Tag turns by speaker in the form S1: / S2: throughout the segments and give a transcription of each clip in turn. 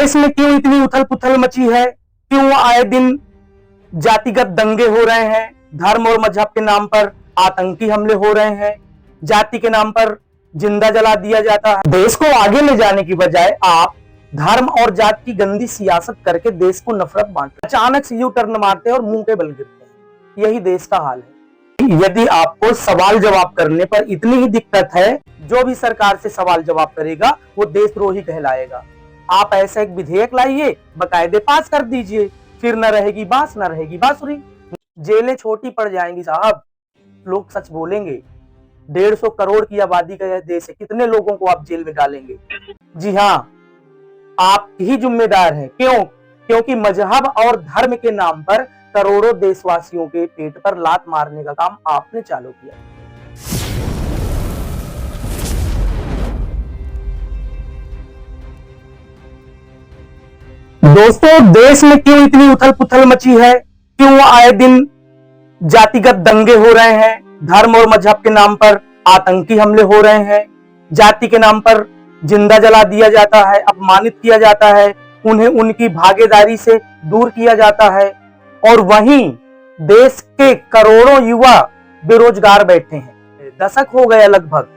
S1: देश में क्यों इतनी उथल पुथल मची है? क्यों आए दिन जातिगत दंगे हो रहे हैं? धर्म और मजहब के नाम पर आतंकी हमले हो रहे हैं, जाति के नाम पर जिंदा जला दिया जाता है। देश को आगे ले जाने की बजाय आप धर्म और जात की गंदी सियासत करके देश को नफरत बांट रहे हैं। अचानक से यू टर्न मारते हैं और मुंह के बल गिरते हैं। यही देश का हाल है। यदि आपको सवाल जवाब करने पर इतनी ही दिक्कत है, जो भी सरकार से सवाल जवाब करेगा वो देशद्रोही कहलाएगा। आप ऐसा एक विधेयक लाइए, बकायदे पास कर दीजिए, फिर न रहेगी बांस न रहेगी बांसुरी। जेलें छोटी पड़ जाएंगी साहब, लोग सच बोलेंगे। 150 करोड़ की आबादी का यह देश है, कितने लोगों को आप जेल में डालेंगे? जी हाँ, आप ही जिम्मेदार हैं। क्यों? क्योंकि मजहब और धर्म के नाम पर करोड़ों देशवासियों के पेट पर लात मारने का काम आपने चालू किया। दोस्तों, देश में क्यों इतनी उथल पुथल मची है? क्यों आए दिन जातिगत दंगे हो रहे हैं? धर्म और मजहब के नाम पर आतंकी हमले हो रहे हैं, जाति के नाम पर जिंदा जला दिया जाता है, अपमानित किया जाता है, उन्हें उनकी भागीदारी से दूर किया जाता है, और वहीं देश के करोड़ों युवा बेरोजगार बैठे हैं। दशक हो गया लगभग,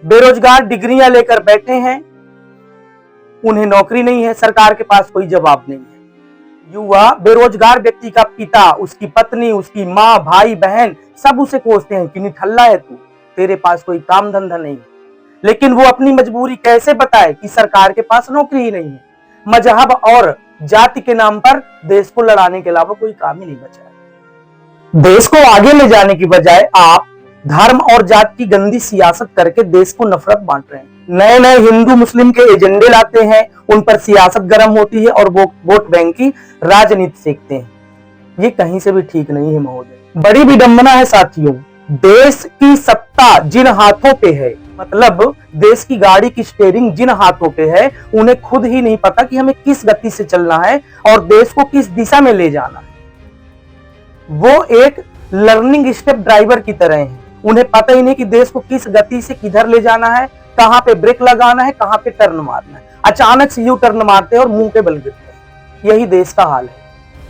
S1: बेरोजगार डिग्रियां लेकर बैठे हैं, उन्हें नौकरी नहीं है, सरकार के पास कोई जवाब नहीं है। युवा बेरोजगार व्यक्ति का पिता, उसकी पत्नी, उसकी माँ, भाई बहन सब उसे कोसते हैं कि निठल्ला है तू, तेरे पास कोई काम धंधा नहीं। लेकिन वो अपनी मजबूरी कैसे बताए कि सरकार के पास नौकरी ही नहीं है। मजहब और जाति के नाम पर देश को लड़ाने के अलावा कोई काम ही नहीं बचा है। देश को आगे ले जाने की बजाय आप धर्म और जात की गंदी सियासत करके देश को नफरत बांट रहे हैं। नए नए हिंदू मुस्लिम के एजेंडे लाते हैं, उन पर सियासत गर्म होती है और वो वोट बैंक की राजनीति सीखते हैं। ये कहीं से भी ठीक नहीं है महोदय। बड़ी विडंबना है साथियों, देश की सत्ता जिन हाथों पे है, मतलब देश की गाड़ी की स्टीयरिंग जिन हाथों पे है, उन्हें खुद ही नहीं पता कि हमें किस गति से चलना है और देश को किस दिशा में ले जाना है। वो एक लर्निंग स्टेप ड्राइवर की तरह है, उन्हें पता ही नहीं कि देश को किस गति से किधर ले जाना है, कहां पे ब्रेक लगाना है, कहां पे टर्न मारना है। अचानक से यू टर्न मारते हैं और मुंह के बल गिरते हैं। यही देश का हाल है।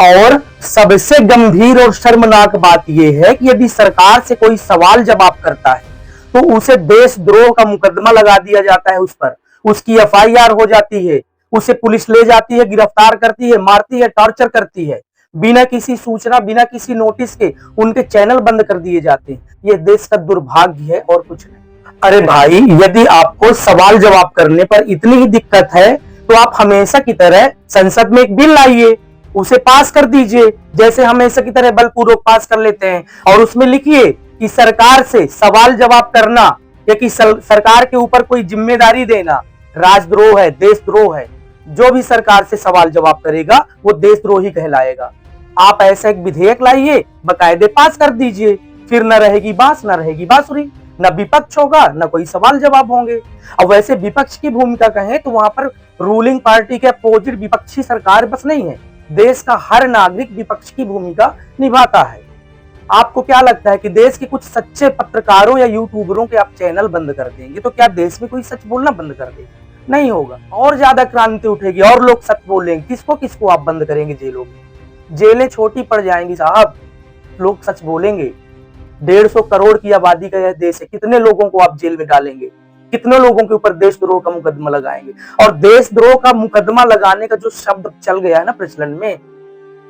S1: और सबसे गंभीर और शर्मनाक बात यह है कि यदि सरकार से कोई सवाल जवाब करता है तो उसे देशद्रोह का मुकदमा लगा दिया जाता है, उस पर उसकी एफआईआर हो जाती है, उसे पुलिस ले जाती है, गिरफ्तार करती है, मारती है, टॉर्चर करती है, बिना किसी सूचना, बिना किसी नोटिस के उनके चैनल बंद कर दिए जाते हैं। यह देश का दुर्भाग्य है और कुछ नहीं। अरे भाई, यदि आपको सवाल जवाब करने पर इतनी ही दिक्कत है तो आप हमेशा की तरह संसद में एक बिल लाइए, उसे पास कर दीजिए, जैसे हमेशा की तरह बलपूर्वक पास कर लेते हैं, और उसमें लिखिए कि सरकार से सवाल जवाब करना या कि सरकार के ऊपर कोई जिम्मेदारी देना राजद्रोह है, देशद्रोह है। जो भी सरकार से सवाल जवाब करेगा वो देशद्रोही कहलाएगा। आप ऐसा एक विधेयक लाइए, बकायदे पास कर दीजिए, फिर न रहेगी बांस न रहेगी बांसुरी, न विपक्ष होगा न कोई सवाल जवाब होंगे। अब वैसे विपक्ष की भूमिका कहें तो वहां पर रूलिंग पार्टी के अपोजिट विपक्षी सरकार बस नहीं है, देश का हर नागरिक विपक्ष की भूमिका निभाता है। आपको क्या लगता है कि देश के कुछ सच्चे पत्रकारों या यूट्यूबरों के आप चैनल बंद कर देंगे तो क्या देश में कोई सच बोलना बंद कर देगा? नहीं होगा, और ज्यादा क्रांति उठेगी और लोग सच बोलेंगे। किसको किसको आप बंद करेंगे जेलों में? जेलें छोटी पड़ जाएंगी साहब, लोग सच बोलेंगे। 150 करोड़ की आबादी का यह देश है, कितने लोगों को आप जेल में डालेंगे? कितने लोगों के ऊपर देशद्रोह का मुकदमा लगाएंगे? और देशद्रोह का मुकदमा लगाने का जो शब्द चल गया है ना प्रचलन में,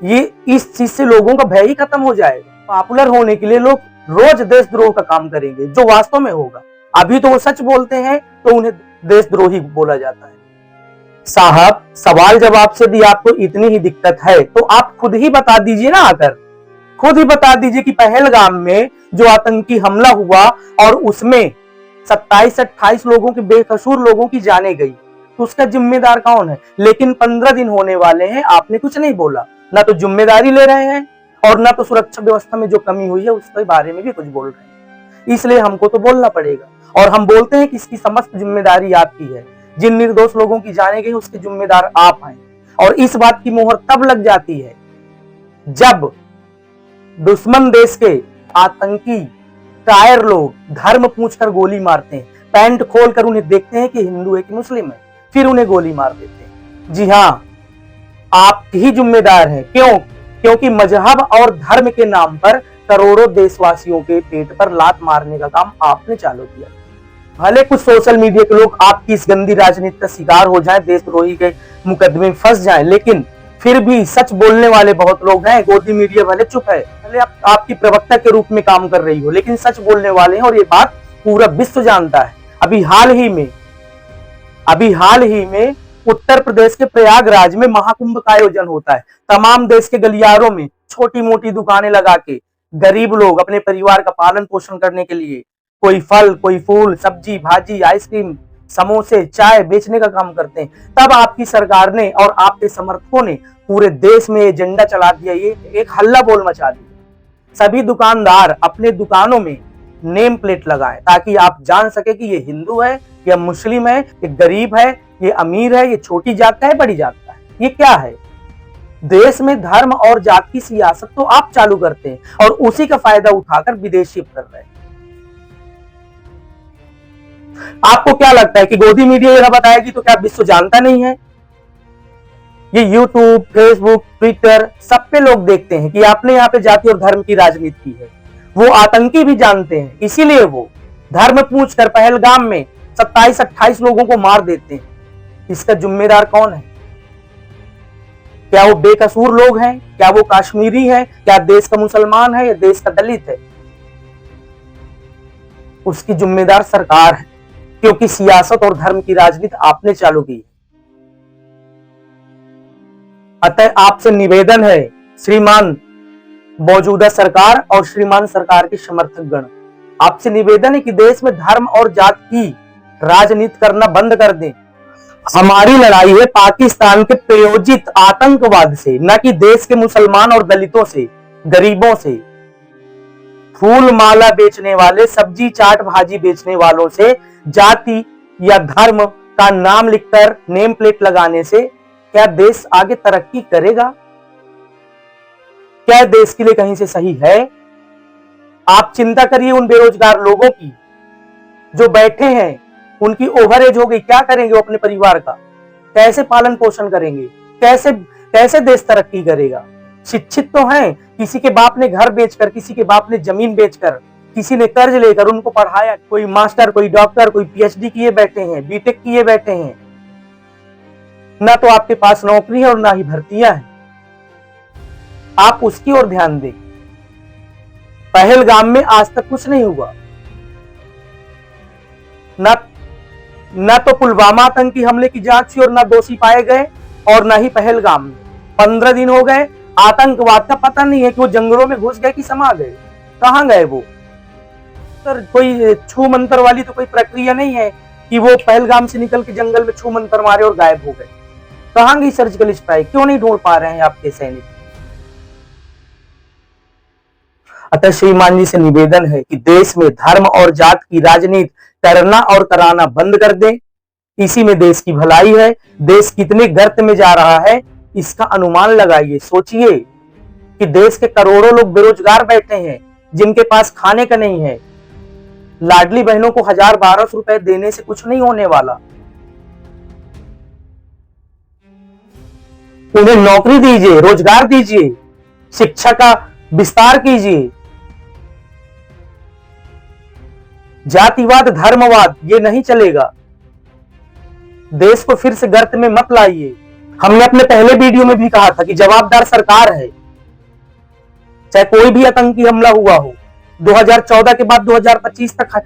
S1: ये इस चीज से लोगों का भय ही खत्म हो जाएगा। पॉपुलर होने के लिए लोग रोज देशद्रोह का काम करेंगे, जो वास्तव में होगा। अभी तो वो सच बोलते हैं तो उन्हें देशद्रोही बोला जाता है। साहब, सवाल जवाब से भी आपको इतनी ही दिक्कत है तो आप खुद ही बता दीजिए ना, आकर खुद ही बता दीजिए कि पहलगाम में जो आतंकी हमला हुआ और उसमें 27-28 लोगों की, बेकसूर लोगों की जाने गई, तो उसका जिम्मेदार कौन है? लेकिन 15 दिन होने वाले हैं, आपने कुछ नहीं बोला, ना तो जिम्मेदारी ले रहे हैं और ना तो सुरक्षा व्यवस्था में जो कमी हुई है उसके बारे में भी कुछ बोल रहे हैं। इसलिए हमको तो बोलना पड़ेगा, और हम बोलते हैं कि इसकी समस्त जिम्मेदारी आपकी है। जिन निर्दोष लोगों की जाने गई उसके जिम्मेदार आप हैं। और इस बात की मोहर तब लग जाती है जब दुश्मन देश के आतंकी कायर लोग धर्म पूछकर गोली मारते हैं, पैंट खोलकर उन्हें देखते हैं कि हिंदू है कि मुस्लिम है, फिर उन्हें गोली मार देते हैं। जी हाँ, आप ही जिम्मेदार हैं। क्यों? क्योंकि मजहब और धर्म के नाम पर करोड़ों देशवासियों के पेट पर लात मारने का काम आपने चालू किया। भले कुछ सोशल मीडिया के लोग आपकी इस गंदी राजनीति का शिकार हो जाएं, देशद्रोही के मुकदमे में फंस जाएं, लेकिन फिर भी सच बोलने वाले बहुत लोग हैं। गोदी मीडिया भले चुप है, भले आपकी प्रवक्ता के रूप में काम कर रही हो, लेकिन सच बोलने वाले हैं और ये बात पूरा विश्व जानता है। अभी हाल ही में उत्तर प्रदेश के प्रयागराज में महाकुंभ का आयोजन होता है। तमाम देश के गलियारों में छोटी मोटी दुकानें लगा के गरीब लोग अपने परिवार का पालन पोषण करने के लिए कोई फल, कोई फूल, सब्जी, भाजी, आइसक्रीम, समोसे, चाय बेचने का काम करते हैं। तब आपकी सरकार ने और आपके समर्थकों ने पूरे देश में एजेंडा चला दिया, ये एक हल्ला बोल मचा दिया। सभी दुकानदार अपने दुकानों में नेम प्लेट लगाएं ताकि आप जान सके कि ये हिंदू है, ये मुस्लिम है, ये गरीब है, ये अमीर है, ये छोटी जात का है, बड़ी जात का है। ये क्या है? देश में धर्म और जात की सियासत तो आप चालू करते हैं और उसी का फायदा उठाकर विदेशी कर रहे हैं। आपको क्या लगता है कि गोदी मीडिया यह बताएगी तो क्या विश्व जानता नहीं है? ये यूट्यूब, फेसबुक, ट्विटर सब पे लोग देखते हैं कि आपने यहाँ पे जाति और धर्म की राजनीति की है। वो आतंकी भी जानते हैं, इसीलिए वो धर्म पूछकर पहलगाम में 27-28 लोगों को मार देते हैं। इसका जिम्मेदार कौन है? क्या वो बेकसूर लोग हैं? क्या वो कश्मीरी है? क्या देश का मुसलमान है या देश का दलित है? उसकी जिम्मेदार सरकार है, क्योंकि सियासत और धर्म की राजनीति आपने चालू की है। अतः आपसे निवेदन है, श्रीमान मौजूदा सरकार और श्रीमान सरकार के समर्थक गण, आपसे निवेदन है कि देश में धर्म और जात की राजनीति करना बंद कर दें। हमारी लड़ाई है पाकिस्तान के प्रायोजित आतंकवाद से, न कि देश के मुसलमान और दलितों से, गरीबों से। फूल माला बेचने वाले, सब्जी चाट भाजी बेचने वालों से जाति या धर्म का नाम लिखकर नेम प्लेट लगाने से क्या देश आगे तरक्की करेगा? क्या देश के लिए कहीं से सही है? आप चिंता करिए उन बेरोजगार लोगों की जो बैठे हैं, उनकी ओवरएज हो गई, क्या करेंगे वो अपने परिवार का? कैसे पालन पोषण करेंगे? कैसे देश तरक्की करेगा? शिक्षित तो हैं, किसी के बाप ने घर बेचकर, किसी के बाप ने जमीन बेचकर, किसी ने कर्ज लेकर उनको पढ़ाया। कोई मास्टर, कोई डॉक्टर, कोई पीएचडी किए बैठे हैं, बीटेक किए बैठे हैं। ना तो आपके पास नौकरी है और ना ही भर्तियां हैं। आप उसकी ओर ध्यान दें। पहलगाम में आज तक कुछ नहीं हुआ। न तो पुलवामा आतंकी हमले की जांच हुई और न दोषी पाए गए, और न ही पहलगाम में 15 दिन हो गए। आतंकवाद का पता नहीं है कि वो जंगलों में घुस गए कि समा गए। कहां गए वो? सर, कोई छू मंतर वाली तो कोई प्रक्रिया नहीं है कि वो पहलगाम से निकल के जंगल में छू मंतर मारे और गायब हो गए। कहां गई सर्जिकल स्ट्राइक? क्यों नहीं ढूंढ पा रहे हैं आपके सैनिक? अतः श्रीमान जी से निवेदन है कि देश में धर्म और जात की राजनीति करना और कराना बंद कर दें। इसी में देश की भलाई है। देश कितने गर्त में जा रहा है इसका अनुमान लगाइए। सोचिए कि देश के करोड़ों लोग बेरोजगार बैठे हैं, जिनके पास खाने का नहीं है। लाडली बहनों को 1000-1200 रुपए देने से कुछ नहीं होने वाला। उन्हें नौकरी दीजिए, रोजगार दीजिए, शिक्षा का विस्तार कीजिए। जातिवाद, धर्मवाद ये नहीं चलेगा। देश को फिर से गर्त में मत लाइए। हमने अपने पहले वीडियो में भी कहा था कि जवाबदार सरकार है, चाहे कोई भी आतंकी हमला हुआ हो। 2014 के बाद 2025 तक,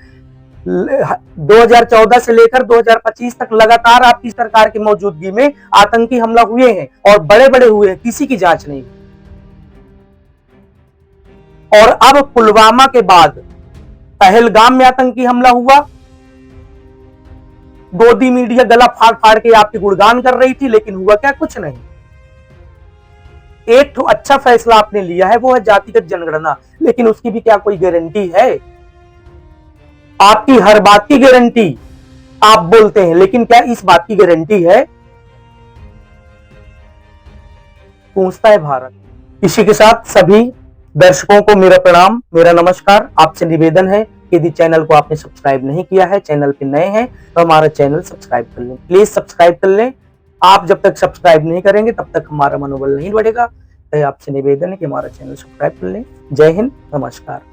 S1: 2014 से लेकर 2025 तक लगातार आपकी सरकार की मौजूदगी में आतंकी हमला हुए हैं और बड़े बड़े हुए हैं, किसी की जांच नहीं। और अब पुलवामा के बाद पहलगाम में आतंकी हमला हुआ। गोदी मीडिया गला फाड़ फाड़ के आपकी गुणगान कर रही थी, लेकिन हुआ क्या? कुछ नहीं। एक अच्छा फैसला आपने लिया है, वो है जातिगत जनगणना, लेकिन उसकी भी क्या कोई गारंटी है? आपकी हर बात की गारंटी आप बोलते हैं, लेकिन क्या इस बात की गारंटी है? पूछता है भारत। इसी के साथ सभी दर्शकों को मेरा प्रणाम, मेरा नमस्कार। आपसे निवेदन है कि यदि चैनल को आपने सब्सक्राइब नहीं किया है, चैनल पे नए हैं तो हमारा चैनल सब्सक्राइब कर लें, प्लीज सब्सक्राइब कर लें। आप जब तक सब्सक्राइब नहीं करेंगे तब तक हमारा मनोबल नहीं बढ़ेगा। तो आपसे निवेदन है कि हमारा चैनल सब्सक्राइब कर लें। जय हिंद, नमस्कार।